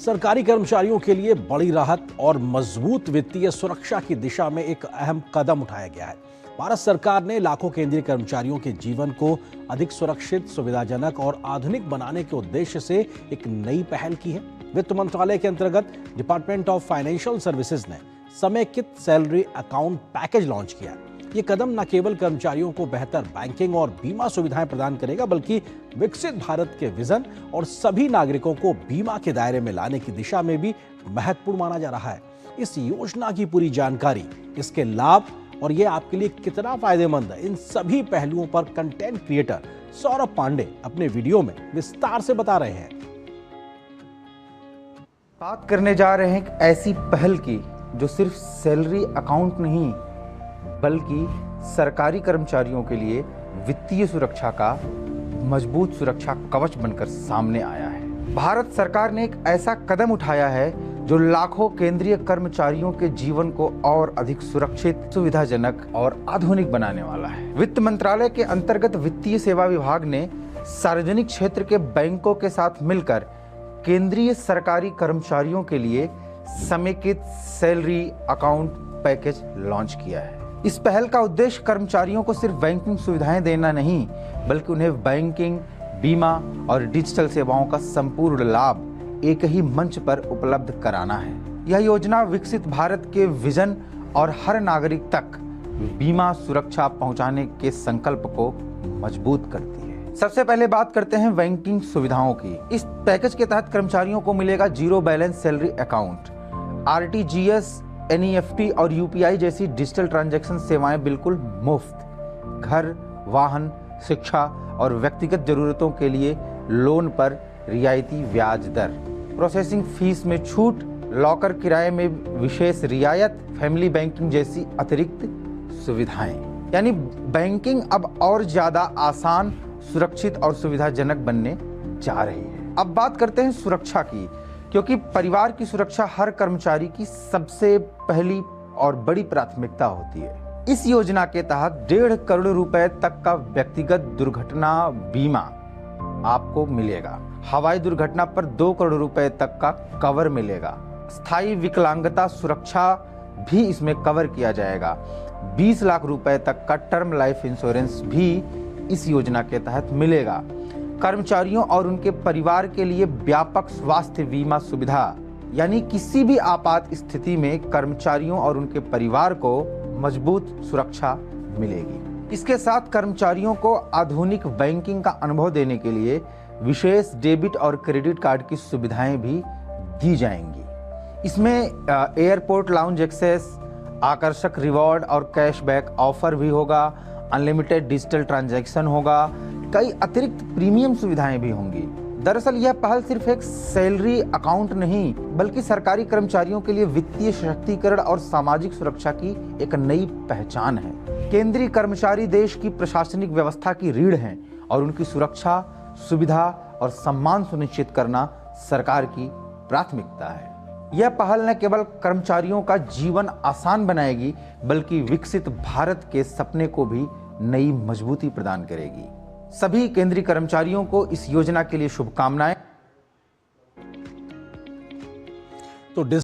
सरकारी कर्मचारियों के लिए बड़ी राहत और मजबूत वित्तीय सुरक्षा की दिशा में एक अहम कदम उठाया गया है। भारत सरकार ने लाखों केंद्रीय कर्मचारियों के जीवन को अधिक सुरक्षित, सुविधाजनक और आधुनिक बनाने के उद्देश्य से एक नई पहल की है। वित्त मंत्रालय के अंतर्गत डिपार्टमेंट ऑफ फाइनेंशियल सर्विसेज ने समेकित सैलरी अकाउंट पैकेज लॉन्च किया है। ये कदम न केवल कर्मचारियों को बेहतर बैंकिंग और बीमा सुविधाएं प्रदान करेगा, बल्कि विकसित भारत के विजन और सभी नागरिकों को बीमा के दायरे में लाने की दिशा में भी महत्वपूर्ण माना जा रहा है। इस योजना की पूरी जानकारी, इसके लाभ और ये आपके लिए कितना फायदेमंद है, इन सभी पहलुओं पर कंटेंट क्रिएटर सौरभ पांडे अपने वीडियो में विस्तार से बता रहे हैं। बात करने जा रहे हैं एक ऐसी पहल की जो सिर्फ सैलरी अकाउंट नहीं बल्कि सरकारी कर्मचारियों के लिए वित्तीय सुरक्षा का मजबूत सुरक्षा कवच बनकर सामने आया है। भारत सरकार ने एक ऐसा कदम उठाया है जो लाखों केंद्रीय कर्मचारियों के जीवन को और अधिक सुरक्षित, सुविधाजनक और आधुनिक बनाने वाला है। वित्त मंत्रालय के अंतर्गत वित्तीय सेवा विभाग ने सार्वजनिक क्षेत्र के बैंकों के साथ मिलकर केंद्रीय सरकारी कर्मचारियों के लिए समेकित सैलरी अकाउंट पैकेज लॉन्च किया है। इस पहल का उद्देश्य कर्मचारियों को सिर्फ बैंकिंग सुविधाएं देना नहीं, बल्कि उन्हें बैंकिंग, बीमा और डिजिटल सेवाओं का संपूर्ण लाभ एक ही मंच पर उपलब्ध कराना है। यह योजना विकसित भारत के विजन और हर नागरिक तक बीमा सुरक्षा पहुंचाने के संकल्प को मजबूत करती है। सबसे पहले बात करते हैं बैंकिंग सुविधाओं की। इस पैकेज के तहत कर्मचारियों को मिलेगा zero balance salary account, RTGS, NEFT और UPI जैसी डिजिटल ट्रांजैक्शन सेवाएं बिल्कुल मुफ्त। घर, वाहन, शिक्षा और व्यक्तिगत जरूरतों के लिए लोन पर रियायती ब्याज दर, प्रोसेसिंग फीस में छूट, लॉकर किराए में विशेष रियायत, फैमिली बैंकिंग जैसी अतिरिक्त सुविधाएं। यानी बैंकिंग अब और ज्यादा आसान, सुरक्षित और सुविधाजनक बनने जा रही है। अब बात करते हैं सुरक्षा की, क्योंकि परिवार की सुरक्षा हर कर्मचारी की सबसे पहली और बड़ी प्राथमिकता होती है। इस योजना के तहत 1.5 करोड़ रुपए तक का व्यक्तिगत दुर्घटना बीमा आपको मिलेगा। हवाई दुर्घटना पर 2 करोड़ रुपए तक का कवर मिलेगा। स्थायी विकलांगता सुरक्षा भी इसमें कवर किया जाएगा। 20 लाख रुपए तक का टर्म लाइफ इंश्योरेंस भी इस योजना के तहत मिलेगा। कर्मचारियों और उनके परिवार के लिए व्यापक स्वास्थ्य बीमा सुविधा, यानी किसी भी आपात स्थिति में कर्मचारियों और उनके परिवार को मजबूत सुरक्षा मिलेगी। इसके साथ कर्मचारियों को आधुनिक बैंकिंग का अनुभव देने के लिए विशेष डेबिट और क्रेडिट कार्ड की सुविधाएं भी दी जाएंगी। इसमें एयरपोर्ट लाउंज एक्सेस, आकर्षक रिवॉर्ड और कैशबैक ऑफर भी होगा, अनलिमिटेड डिजिटल ट्रांजैक्शन होगा, कई अतिरिक्त प्रीमियम सुविधाएं भी होंगी। दरअसल यह पहल सिर्फ एक सैलरी अकाउंट नहीं, बल्कि सरकारी कर्मचारियों के लिए वित्तीय सशक्तिकरण और सामाजिक सुरक्षा की एक नई पहचान है। केंद्रीय कर्मचारी देश की प्रशासनिक व्यवस्था की रीढ़ हैं और उनकी सुरक्षा, सुविधा और सम्मान सुनिश्चित करना सरकार की प्राथमिकता है। यह पहल न केवल कर्मचारियों का जीवन आसान बनाएगी, बल्कि विकसित भारत के सपने को भी नई मजबूती प्रदान करेगी। सभी केंद्रीय कर्मचारियों को इस योजना के लिए शुभकामनाएं। तो